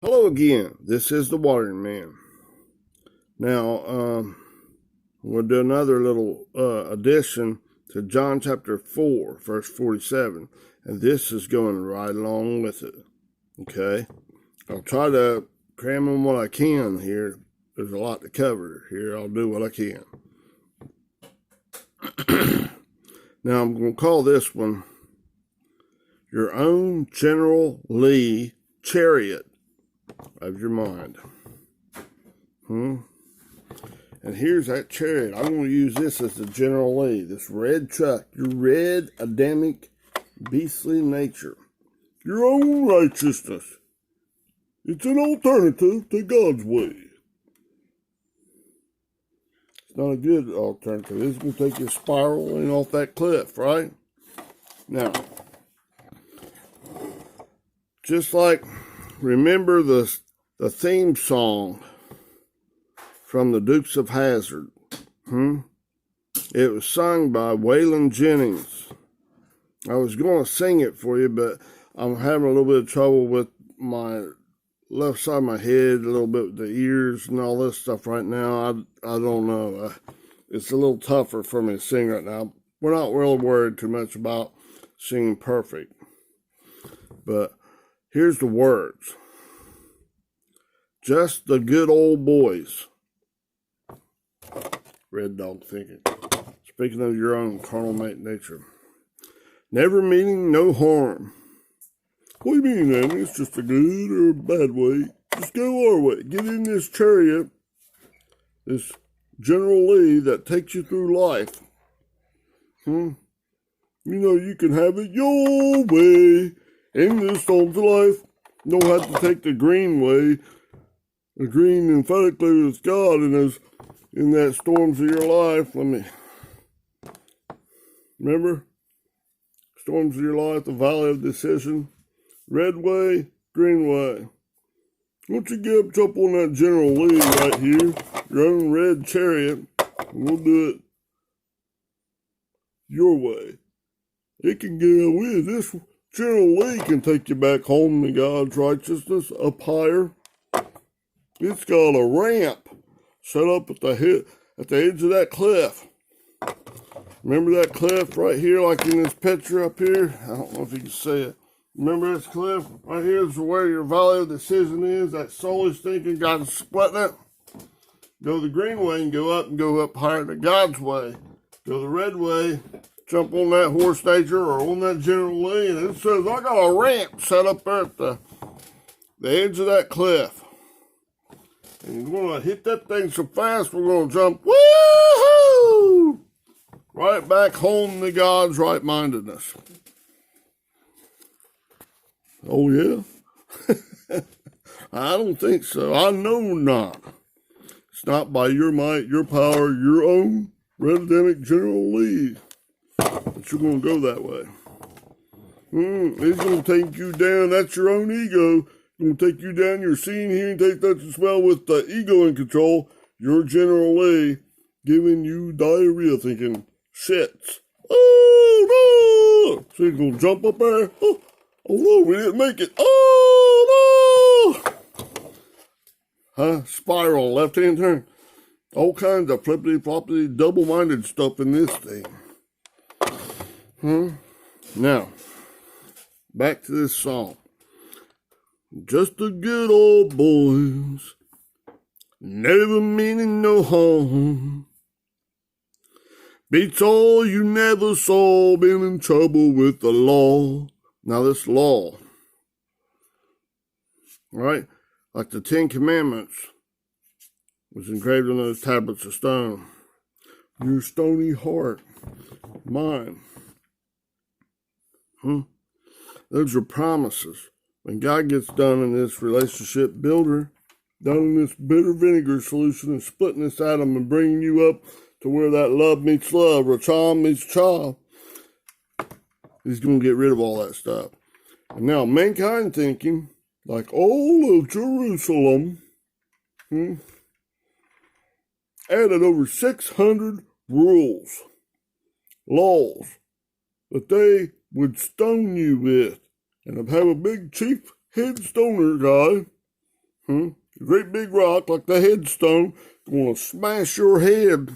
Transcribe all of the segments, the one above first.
Hello again. This is the Watering Man. Now, we'll do another little addition to John chapter 4, verse 47. And this is going right along with it. Okay? I'll try to cram in what I can here. There's a lot to cover here. I'll do what I can. Now, I'm going to call this one Your Own General Lee Chariot of Your Mind. And here's that chariot. I'm going to use this as the General Lee. This red truck. Your red, Adamic, beastly nature. Your own righteousness. It's an alternative to God's way. It's not a good alternative. It's going to take you spiraling off that cliff, right? Now, just like, remember the theme song from the Dukes of Hazzard. It was sung by Waylon Jennings. I was going to sing it for you, but I'm having a little bit of trouble with my left side of my head, a little bit with the ears and all this stuff right now. I don't know. It's a little tougher for me to sing right now. We're not really worried too much about singing perfect. But here's the words. Just the good old boys. Red dog thinking. Speaking of your own carnal nature. Never meaning no harm. What do you mean, Andy? It's just a good or a bad way. Just go our way. Get in this chariot, this General Lee that takes you through life. You know you can have it your way in this storm's life. You don't have to take the green way. The green emphatically with God in that storms of your life. Remember? Storms of your life, the valley of decision. Red way, green way. Once you get up, jump on that General Lee right here, your own red chariot, and we'll do it your way. It can get with this General Lee can take you back home to God's righteousness up higher. It's got a ramp set up at the edge of that cliff. Remember that cliff right here, like in this picture up here? I don't know if you can see it. Remember this cliff? Right here is where your valley of decision is. That soulish thinking, God's splitting it. Go the green way and go up higher to God's way. Go the red way, jump on that horse nature or on that General Lee, and it says, I got a ramp set up there at the edge of that cliff. And you're going to hit that thing so fast, we're going to jump, woohoo! Right back home to God's right-mindedness. Oh, yeah? I don't think so. I know not. It's not by your might, your power, your own red Adamic General Lee that you're going to go that way. It's going to take you down. That's your own ego. It's going to take you down. You're seeing, hearing, taste, touch, and smell with the ego in control. Your General Lee giving you diarrhea thinking, shits. Oh, no! So he's going to jump up there. Oh no, we didn't make it. Oh no! Spiral, left-hand turn. All kinds of flippity-floppity, double-minded stuff in this thing. Now, back to this song. Just the good old boys, never meaning no harm. Beats all you never saw, been in trouble with the law. Now this law, right, like the 10 Commandments was engraved on those tablets of stone. Your stony heart, mine. Those are promises. When God gets done in this relationship builder, done in this bitter vinegar solution and splitting this atom and bringing you up to where that love meets love or child meets child, He's going to get rid of all that stuff. And now mankind thinking, like all of Jerusalem, added over 600 rules, laws, that they would stone you with. And have a big chief head stoner guy Great big rock like the headstone, gonna smash your head.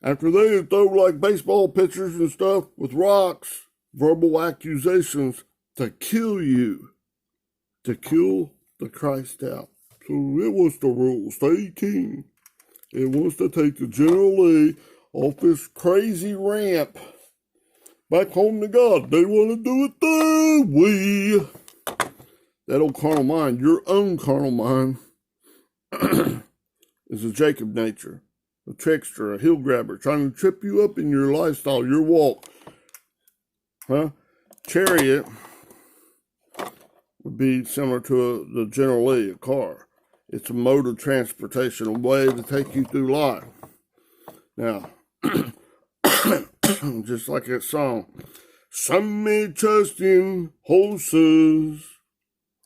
After they throw like baseball pitchers and stuff with rocks, verbal accusations to kill you, to kill the Christ out. So it was the rule, stay king. It wants to take the General Lee off this crazy ramp back home to God. They want to do it their way. That old carnal mind, your own carnal mind, is a Jacob nature, a trickster, a heel grabber, trying to trip you up in your lifestyle, your walk. Chariot would be similar to the General Lee, a car. It's a mode of transportation, a way to take you through life. Now, just like that song, some may trust in horses,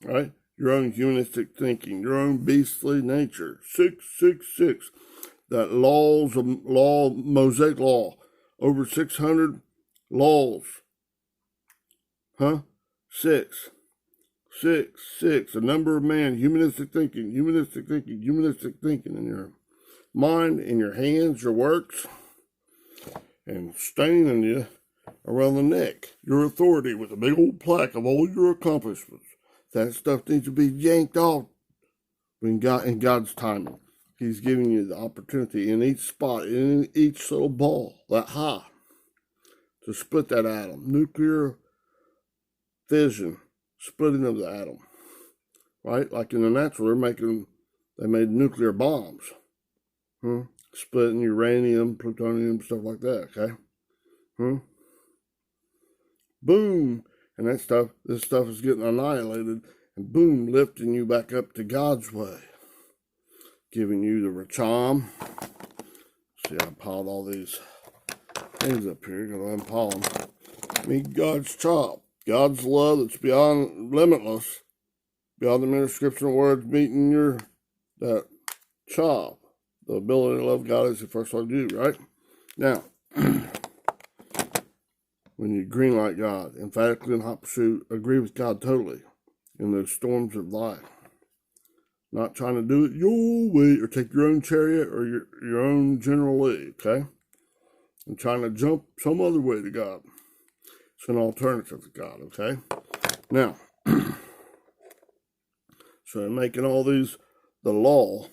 right? Your own humanistic thinking, your own beastly nature. 666, that Mosaic law, over 600 laws. 6, a number of man, humanistic thinking in your mind, in your hands, your works, and staining you around the neck, your authority with a big old plaque of all your accomplishments. That stuff needs to be yanked off in God's timing. He's giving you the opportunity in each spot, in each little ball, that high, to split that atom. Nuclear fission, splitting of the atom. Right? Like in the natural, they made nuclear bombs. Splitting uranium, plutonium, stuff like that, okay? Boom. And this stuff is getting annihilated, and boom, lifting you back up to God's way. Giving you the Racham. See, I piled all these things up here, because I'm piling. Meet God's chop. God's love that's beyond limitless, beyond the mere scripture and words, meeting that chop. The ability to love God as He first loved you, right? Now, when you green light God, emphatically in hot pursuit, agree with God totally in those storms of life. Not trying to do it your way or take your own chariot or your own General Lee, okay? And trying to jump some other way to God. It's an alternative to God, okay? Now, so they're making all these the law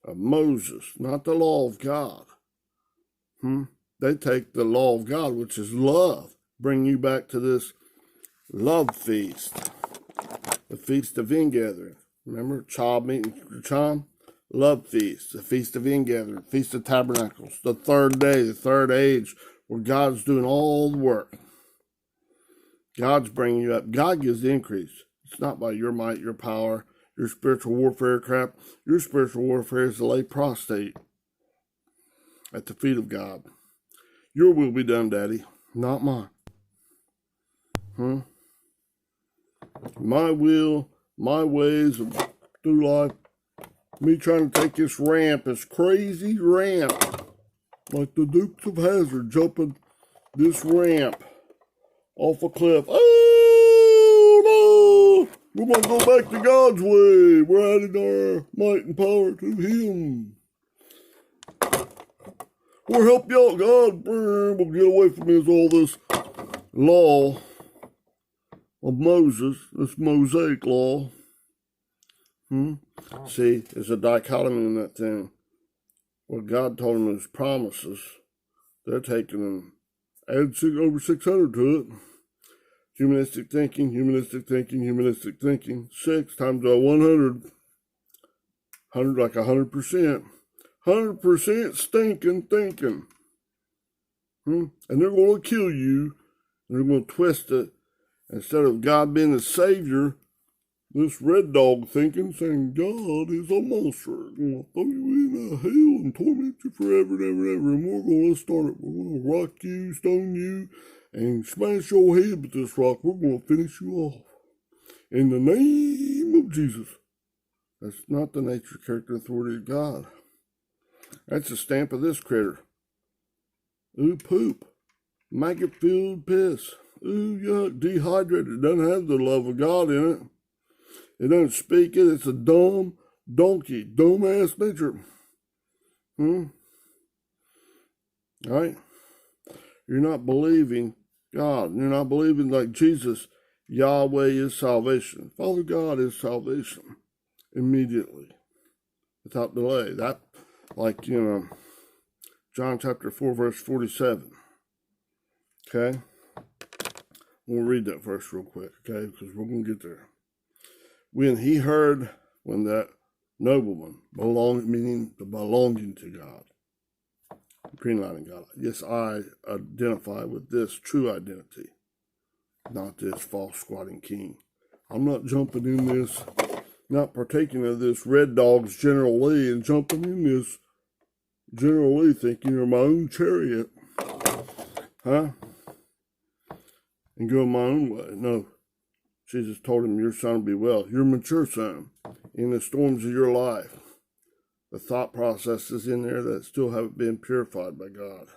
of Moses, not the law of God. They take the law of God, which is love, bring you back to this love feast, the feast of ingathering. Remember, child meeting Cham? Love feast, the feast of ingathering, feast of tabernacles, the third day, the third age, where God's doing all the work. God's bringing you up. God gives the increase. It's not by your might, your power, your spiritual warfare crap. Your spiritual warfare is to lay prostrate at the feet of God. Your will be done, Daddy, not mine. My will, my ways through life. Me trying to take this ramp, this crazy ramp, like the Dukes of Hazzard jumping this ramp off a cliff. Oh, no! We're going to go back to God's way. We're adding our might and power to Him. We'll help you out, God. We'll get away from all this law of Moses, this Mosaic law. See, there's a dichotomy in that thing. What God told them is promises. They're taking them, add over 600 to it. Humanistic thinking. 6 times 100. 100 like 100%. 100% stinking thinking. And they're going to kill you. And they're going to twist it. Instead of God being the Savior, this red dog thinking, saying God is a monster. Going to throw you in hell and torment you forever and ever and ever. And we're going to start it. We're going to rock you, stone you, and smash your head with this rock. We're going to finish you off. In the name of Jesus. That's not the nature, character, authority of God. That's the stamp of this critter. Ooh, poop. Maggot-filled piss. Ooh, yuck. Dehydrated. Doesn't have the love of God in it. It doesn't speak it. It's a dumb donkey, dumb-ass nature. All right? You're not believing God. You're not believing like Jesus. Yahweh is salvation. Father God is salvation. Immediately. Without delay. That, like, John chapter 4, verse 47. Okay? We'll read that verse real quick, okay? Because we're going to get there. When that nobleman, meaning the belonging to God, greenlighting God. Yes, I identify with this true identity, not this false squatting king. I'm not jumping in this, not partaking of this Red Dog's General Lee and jumping in this General Lee thinking you're my own chariot. Huh? And going my own way. No. Jesus told him, your son will be well. Your mature son in the storms of your life. The thought processes in there that still haven't been purified by God.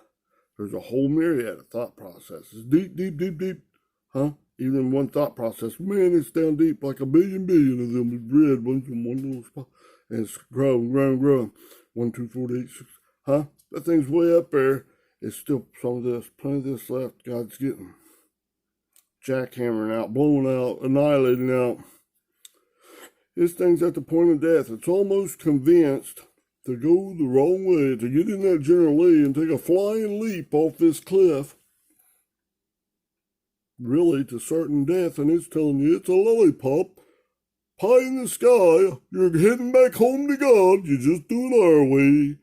There's a whole myriad of thought processes. Deep, deep, deep, deep. Huh? Even one thought process. Man, it's down deep like a billion of them is red ones in one little spot. And it's growing. 1, 2, 4, 8, 6. Huh? That thing's way up there. It's still some of this, plenty of this left. God's getting jackhammering out, blowing out, annihilating out. This thing's at the point of death. It's almost convinced to go the wrong way, to get in that General Lee and take a flying leap off this cliff. Really, to certain death, and it's telling you it's a lollipop. Pie in the sky. You're heading back home to God. You just do it our way.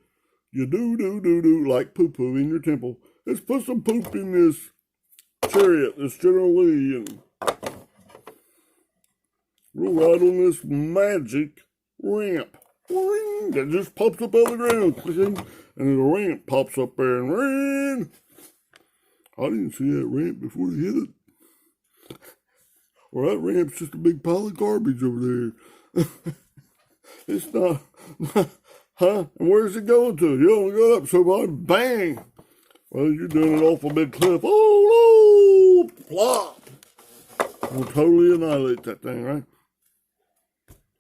You do, like poo-poo in your temple. Let's put some poop in this chariot, this General Lee, and we'll ride on this magic ramp. Ring, that just pops up out of the ground. And the ramp pops up there and ring. I didn't see that ramp before they hit it. Or that ramp's just a big pile of garbage over there. It's not, huh? And where's it going to? You only go up so far, bang. Well, you're doing it off a big cliff. Oh, no! Plop! We'll totally annihilate that thing, right?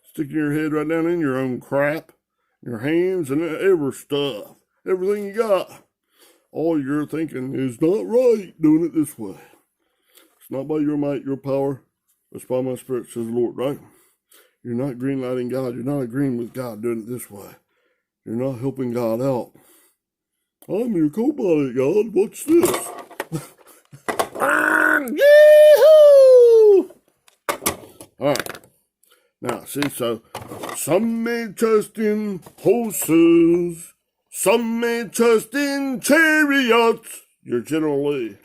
Sticking your head right down in your own crap, your hands, and every stuff. Everything you got. All you're thinking is not right doing it this way. It's not by your might, your power. It's by my spirit, says the Lord, right? You're not greenlighting God. You're not agreeing with God doing it this way. You're not helping God out. I'm your co-pilot, God. What's this? Yee-hoo! All right. Now, see, so some may trust in horses. Some may trust in chariots. Your General Lee.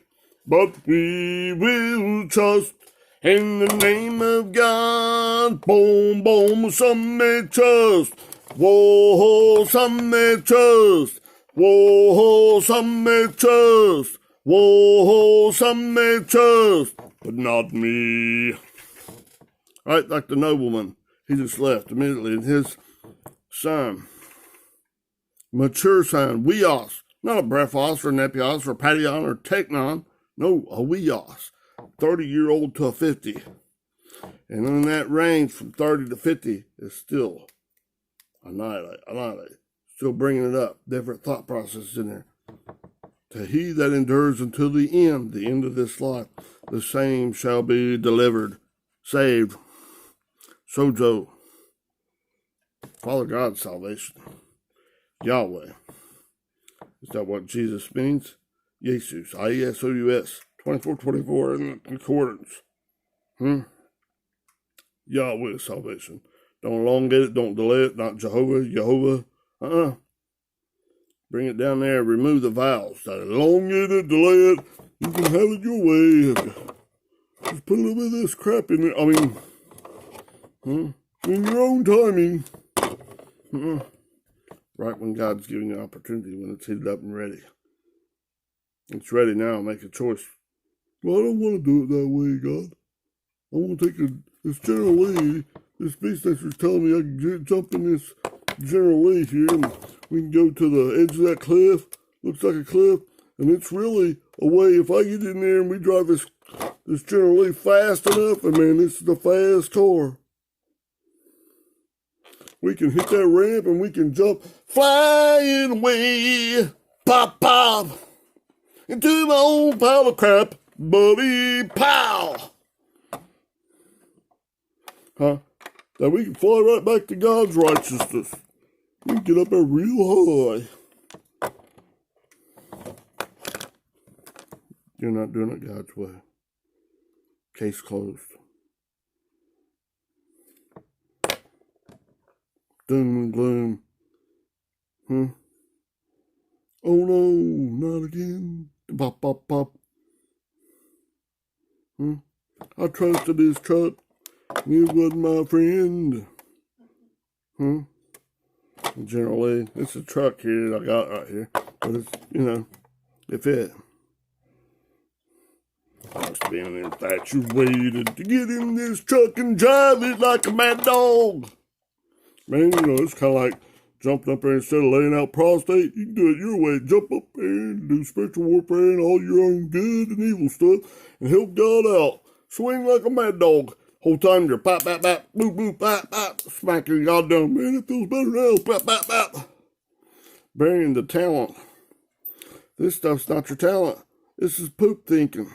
But we will trust in the name of God. Boom, boom. Some may trust. Whoa, some may trust. Whoa, some may trust. Whoa, some may trust. But not me. Right, like the nobleman. He just left immediately. And his son, mature son, weos. Not a brephos or nepios or pation or teknon. No, a weos. 30-year-old to a 50. And in that range from 30 to 50 is still annihilate. Still bringing it up. Different thought processes in there. To he that endures until the end of this life, the same shall be delivered, saved. Sozo. Father God's salvation. Yahweh. Is that what Jesus means? Jesus. I-E-S-O-U-S. 24:24 in the concordance. Yahweh salvation. Don't elongate it. Don't delay it. Not Jehovah. Bring it down there. Remove the vowels. That elongate it, delay it. You can have it your way. Just put a little bit of this crap in there. I mean, in your own timing. Right when God's giving you an opportunity, when it's heated up and ready. It's ready now. Make a choice. Well, I don't want to do it that way, God. I want to take this General Lee. This beast nature telling me I can jump in this General Lee here, and we can go to the edge of that cliff. Looks like a cliff, and it's really a way. If I get in there and we drive this General Lee fast enough, and man, this is a fast car. We can hit that ramp and we can jump flying away. Pop, pop. Into my own pile of crap. Buddy, pow. Huh? That we can fly right back to God's righteousness. We can get up there real high. You're not doing it God's way. Case closed. Doom and gloom. Oh no, not again. Pop, pop, pop. I trusted his truck. He wasn't my friend. Generally, it's a truck here that I got right here. But it's, it fit. I was being infatuated to get in this truck and drive it like a mad dog. Man, it's kind of like jumping up there instead of laying out prostate. You can do it your way. Jump up there and do spiritual warfare and all your own good and evil stuff and help God out. Swing like a mad dog. Whole time you're pop, pop, pop, boop, boop, pop, pop, smacking God down. Man, it feels better now. Pop, pop, pop. Burying the talent. This stuff's not your talent. This is poop thinking.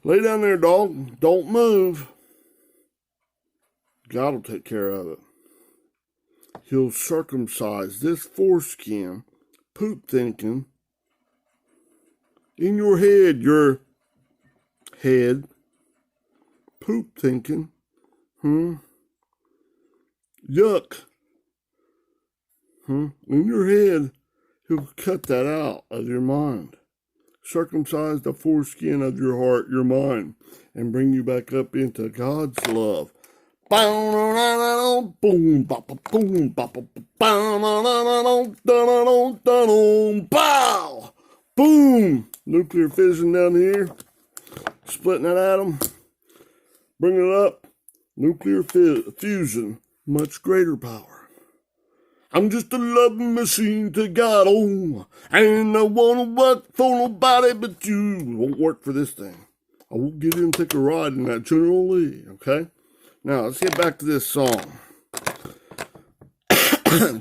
Lay down there, dog. Don't move. God will take care of it. He'll circumcise this foreskin, poop thinking, in your head, poop thinking, yuck, in your head, he'll cut that out of your mind. Circumcise the foreskin of your heart, your mind, and bring you back up into God's love. Boom, boom, pow, boom. Nuclear fission down here, splitting that atom, bring it up. Nuclear fusion, much greater power. I'm just a loving machine to God, and I want to work for nobody but you. It won't work for this thing. I won't get in and take a ride in that General Lee, okay? Now, let's get back to this song.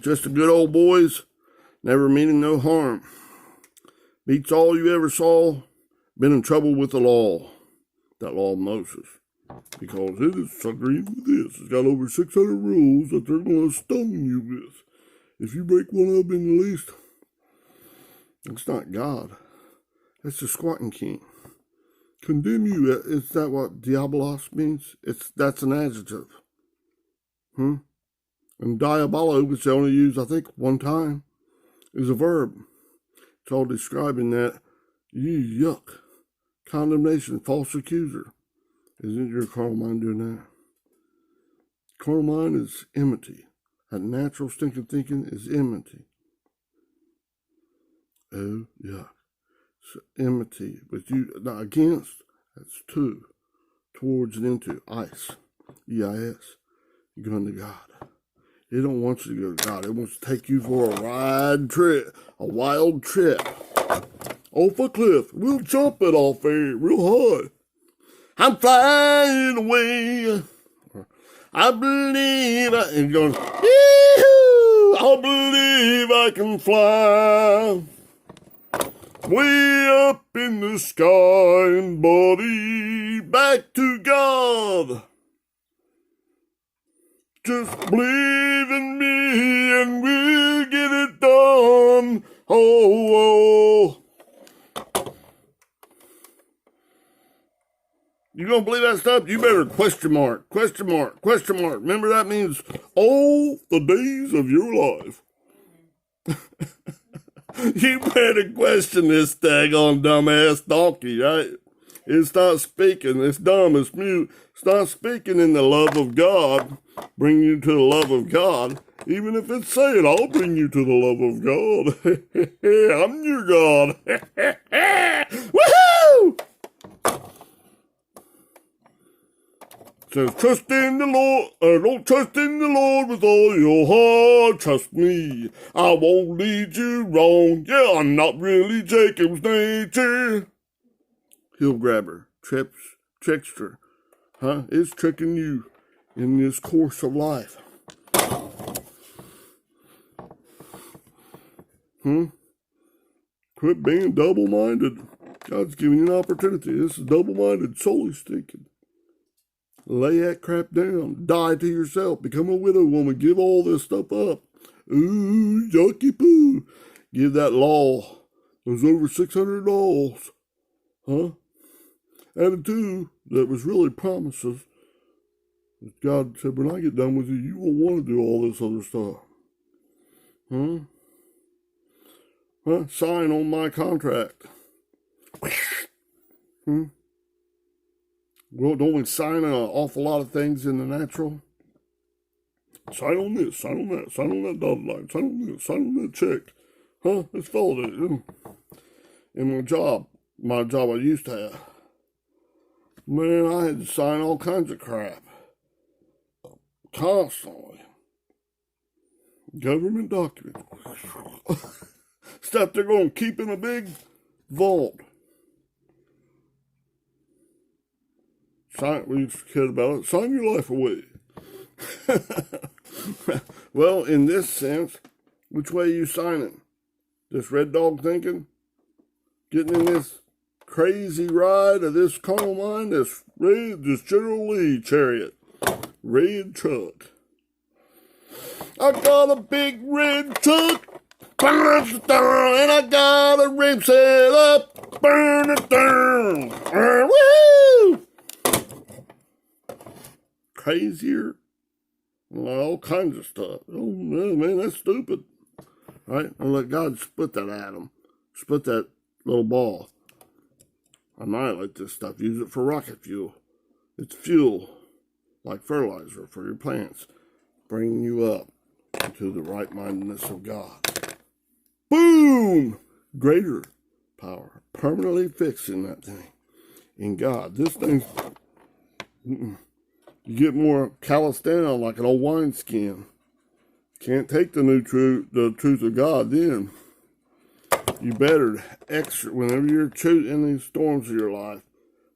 Just a good old boys, never meaning no harm. Beats all you ever saw, been in trouble with the law. That law of Moses. Because it is agreed with this. It's got over 600 rules that they're going to stone you with. If you break one of them in the least, it's not God. That's the squatting king. Condemn you. Is that what diabolos means? That's an adjective. And diabolo, which they only use, I think, one time, is a verb. It's all describing that. Yuck. Condemnation, false accuser. Isn't your carnal mind doing that? Carnal mind is enmity. That natural stinking thinking is enmity. Oh, yeah. So enmity with you, not against, that's to, towards and into, ice, E-I-S. You're going to God. It don't want you to go to God. It wants to take you for a ride trip, a wild trip. Off a cliff. We'll jump it off there real high. I'm flying away. I believe and going, I believe I can fly way up in the sky and buddy back to God. Just believe in me and we'll get it done. Oh. You gonna believe that stuff? You better question mark. Remember that means all the days of your life. You better question this daggone dumbass donkey, right? It's not speaking. It's dumb. It's mute. It's not speaking in the love of God. Bring you to the love of God. Even if it's saying, I'll bring you to the love of God. I'm your God. Woohoo! Says, trust in the Lord, don't trust in the Lord with all your heart. Trust me, I won't lead you wrong. Yeah, I'm not really Jacob's nature. Heel grabber, trickster, it's tricking you in this course of life. Quit being double-minded. God's giving you an opportunity. This is double-minded, solely thinking. Lay that crap down. Die to yourself. Become a widow woman. Give all this stuff up. Ooh, yucky poo. Give that law. There's over 600 laws. Added to that was really promises. God said, when I get done with you, you won't want to do all this other stuff. Sign on my contract. Well, don't we sign an awful lot of things in the natural? Sign on this, sign on that, sign on that dotted line, sign on this, sign on that check. Let's follow it. In my job I used to have, man, I had to sign all kinds of crap. Constantly. Government documents. Stuff they're going to keep in a big vault. Sign, we cared about it. Sign your life away. Well, in this sense, which way you signing? This red dog thinking? Getting in this crazy ride of this carnal mind, this General Lee chariot, red truck. I got a big red truck, and I got a rim set up, burn it down, woohoo! Crazier, all kinds of stuff. Oh man, that's stupid. Right? I'll let God split that atom, split that little ball. Annihilate this stuff. Use it for rocket fuel. It's fuel, like fertilizer for your plants, bringing you up to the right-mindedness of God. Boom! Greater power. Permanently fixing that thing in God. This thing's... You get more calloused down like an old wineskin. Can't take the truth of God then. You better extra, whenever you're in these storms of your life,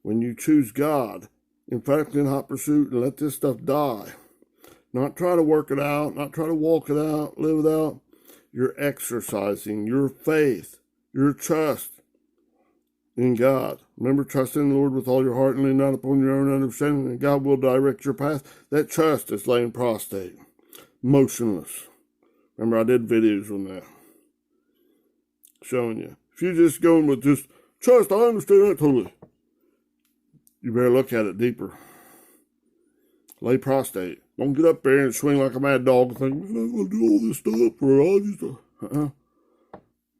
when you choose God, emphatically in hot pursuit, and let this stuff die. Not try to work it out, not try to walk it out, live it out. You're exercising your faith, your trust in God. Remember, trust in the Lord with all your heart and lean not upon your own understanding, and God will direct your path. That trust is laying prostrate, motionless. Remember, I did videos on that, showing you. If you're just going with just trust, I understand that totally. You better look at it deeper. Lay prostrate. Don't get up there and swing like a mad dog and think, man, I'm going to do all this stuff for all just...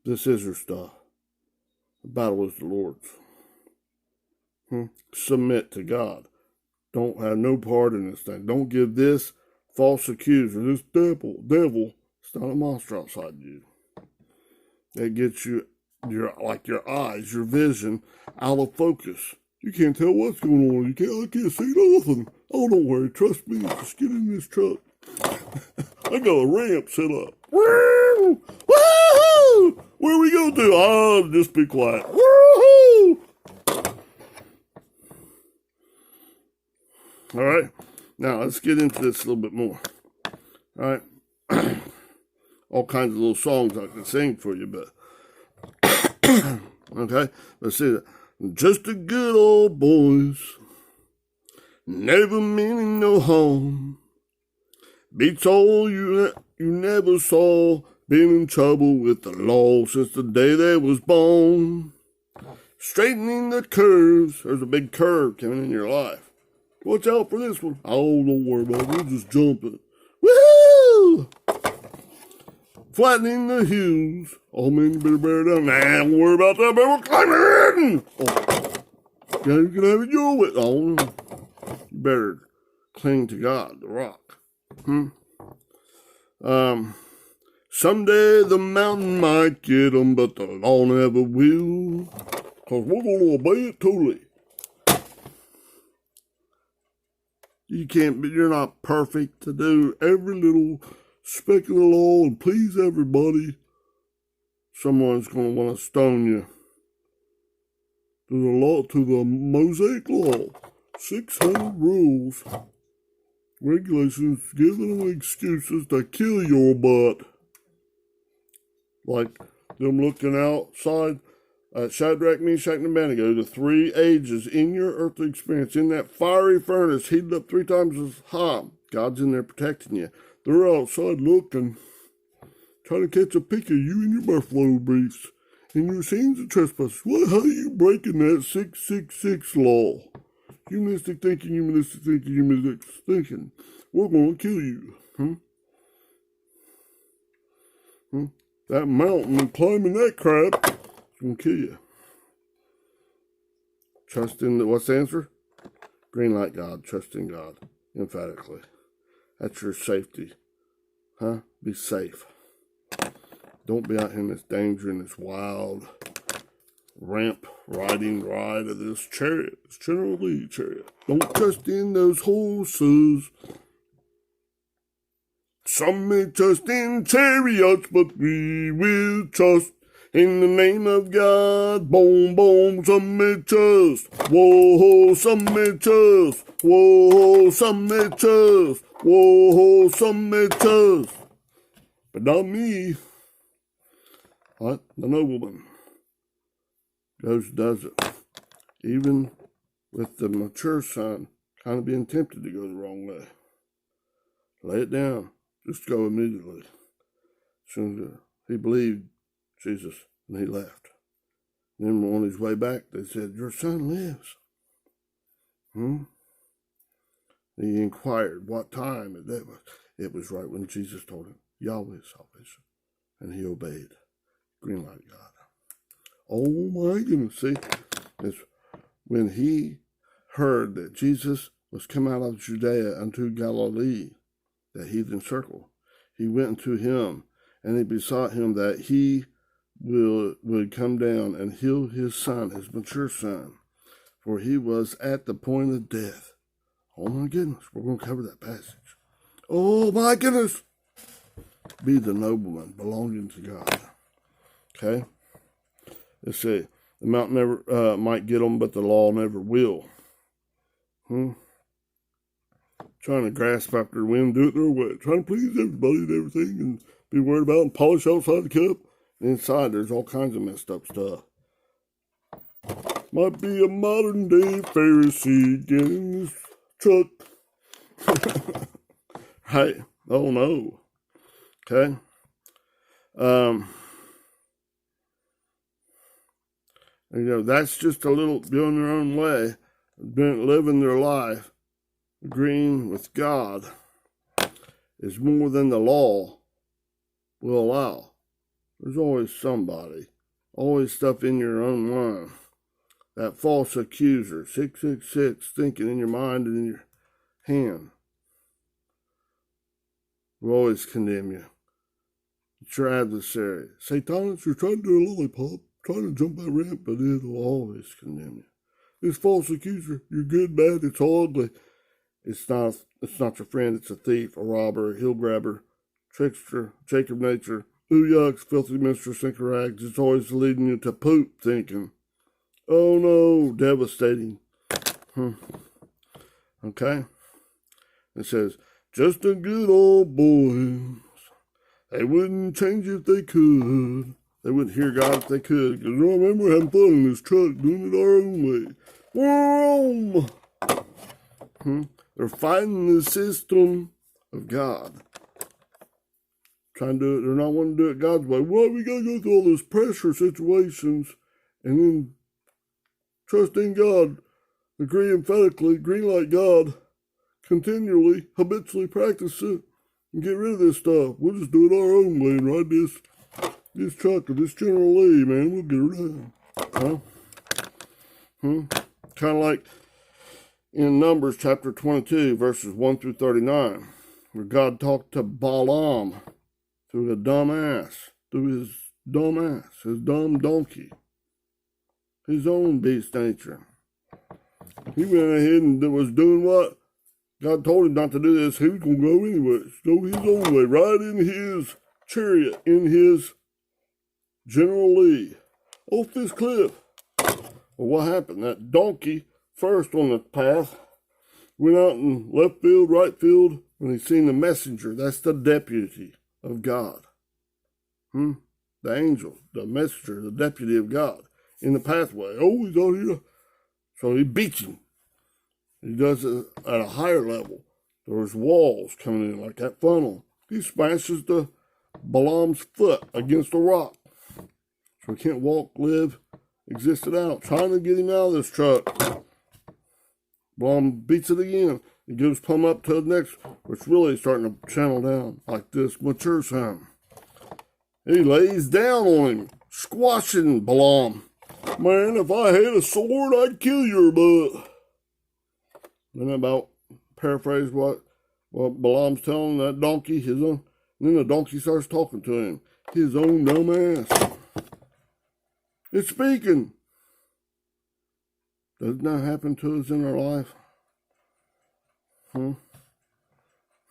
This is your stuff. The battle is the Lord's. Submit to God. Don't have no part in this thing. Don't give this false accuser, this devil, it's not a monster outside you. That gets you, your eyes, your vision, out of focus. You can't tell what's going on. I can't see nothing. Oh, don't worry. Trust me. Just get in this truck. I got a ramp set up. Woo! Woohoo! Where we go to? Oh, just be quiet. Woohoo! All right. Now, let's get into this a little bit more. All right. All kinds of little songs I can sing for you, but... Okay. Let's see that. Just a good old boys, never meaning no harm. Beats all you never saw. Been in trouble with the law since the day they was born. Straightening the curves. There's a big curve coming in your life. Watch out for this one. Oh, don't worry about it. We'll just jump it. Woohoo! Flattening the hills. Oh, man, you better bear down. Nah, don't worry about that, man. We're climbing in. Oh, you can have it your way. Oh, you better cling to God, the rock. Someday the mountain might get them, but the law never will. Because we're going to obey it totally. You're not perfect to do every little speck of the law and please everybody. Someone's going to want to stone you. To the Mosaic law, 600 rules, regulations, giving them excuses to kill your butt. Like them looking outside at Shadrach, Meshach, and Abednego, the 3 ages in your earthly experience, in that fiery furnace, heated up 3 times as hot. God's in there protecting you. They're outside looking, trying to catch a pic of you in your buffalo briefs and your sins of trespass. Well, how are you breaking that 666 law? Humanistic thinking, humanistic thinking, humanistic thinking. We're going to kill you. That mountain and climbing that crap is going to kill you. Trust in what's the answer? Green light God. Trust in God. Emphatically. That's your safety. Be safe. Don't be out here in this danger, in this wild ramp riding ride of this chariot. This General Lee chariot. Don't trust in those horses. Some may trust in chariots, but we will trust in the name of God. Boom, boom, some may trust. Whoa, some may trust. Whoa, some may trust. Whoa, some may trust. But not me. What? The nobleman goes does it. Even with the mature son kind of being tempted to go the wrong way. Lay it down. Just go immediately. As soon as he believed Jesus, and he left. Then on his way back, they said, your son lives. He inquired what time it was. It was right when Jesus told him, Yahweh's salvation. And he obeyed. Green light God. Oh my goodness. See, it's when he heard that Jesus was come out of Judea unto Galilee, that heathen circle, he went unto him, and he besought him that he would come down and heal his son, his mature son, for he was at the point of death. Oh my goodness, we're going to cover that passage. Oh my goodness. Be the nobleman belonging to God. Okay? Let's see. The mountain never might get them, but the law never will. Trying to grasp after the wind, do it their way. Trying to please everybody and everything and be worried about and polish outside the cup. And inside, there's all kinds of messed up stuff. Might be a modern day Pharisee getting his truck. Right? Oh no. Okay? That's just a little doing their own way, living their life, agreeing with God is more than the law will allow. There's always somebody, always stuff in your own mind. That false accuser, 666, thinking in your mind and in your hand, will always condemn you. It's your adversary. Satanas, you're trying to do a lollipop, trying to jump that ramp, but it'll always condemn you. This false accuser, you're good, bad, it's all ugly. It's not your friend, it's a thief, a robber, a heel grabber, trickster, shake of nature, yucks, filthy mistress, sinker rags. It's always leading you to poop thinking. Oh no, devastating. Okay? It says, just a good old boys. They wouldn't change if they could. They wouldn't hear God if they could. Because I remember having fun in this truck, doing it our own way. Boom! They're fighting the system of God. Trying to do it, they're not wanting to do it God's way. Well, we got to go through all those pressure situations and then trust in God, agree emphatically, green light God, continually, habitually practice it, and get rid of this stuff. We'll just do it our own way and ride this truck or this General Lee, man. We'll get her down. Kind of like in Numbers chapter 22, verses 1 through 39, where God talked to Balaam through his dumb donkey, his own beast nature. He went ahead and was doing what? God told him not to do this. He was going to go anyways. Go his own way, right in his chariot, in his General Lee, off this cliff. Well, what happened? That donkey, first on the path, went out in left field, right field, when he seen the messenger. That's the deputy of God. the angel, the messenger, the deputy of God in the pathway. Oh, he's out here. So he beats him. He does it at a higher level. There's walls coming in like that funnel. He smashes the Balaam's foot against a rock. So he can't walk, live, exist it out. Trying to get him out of this truck. Balaam beats it again. He gives plumb up to the next, which really is starting to channel down like this mature son. He lays down on him, squashing Balaam. Man, if I had a sword, I'd kill your butt. Then about paraphrase what Balaam's telling that donkey, his own. And then the donkey starts talking to him. His own dumb ass. It's speaking. Doesn't that happen to us in our life?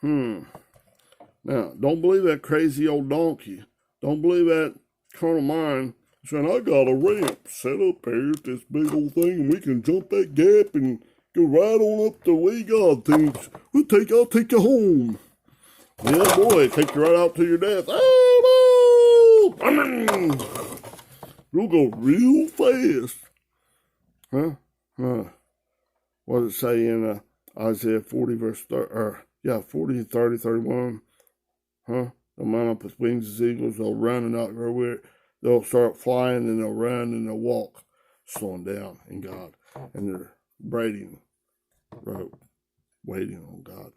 Now, don't believe that crazy old donkey. Don't believe that carnal mind saying, I got a ramp set up here at this big old thing and we can jump that gap and go right on up the way God thinks. I'll take you home. Yeah, boy, take you right out to your death. Oh, no! You'll go real fast. What does it say in Isaiah 40 verse 40, 30, 31? They'll mount up with wings as eagles. They'll run and not grow weary. They'll start flying and they'll run and they'll walk, slowing down in God. And they're braiding rope, waiting on God.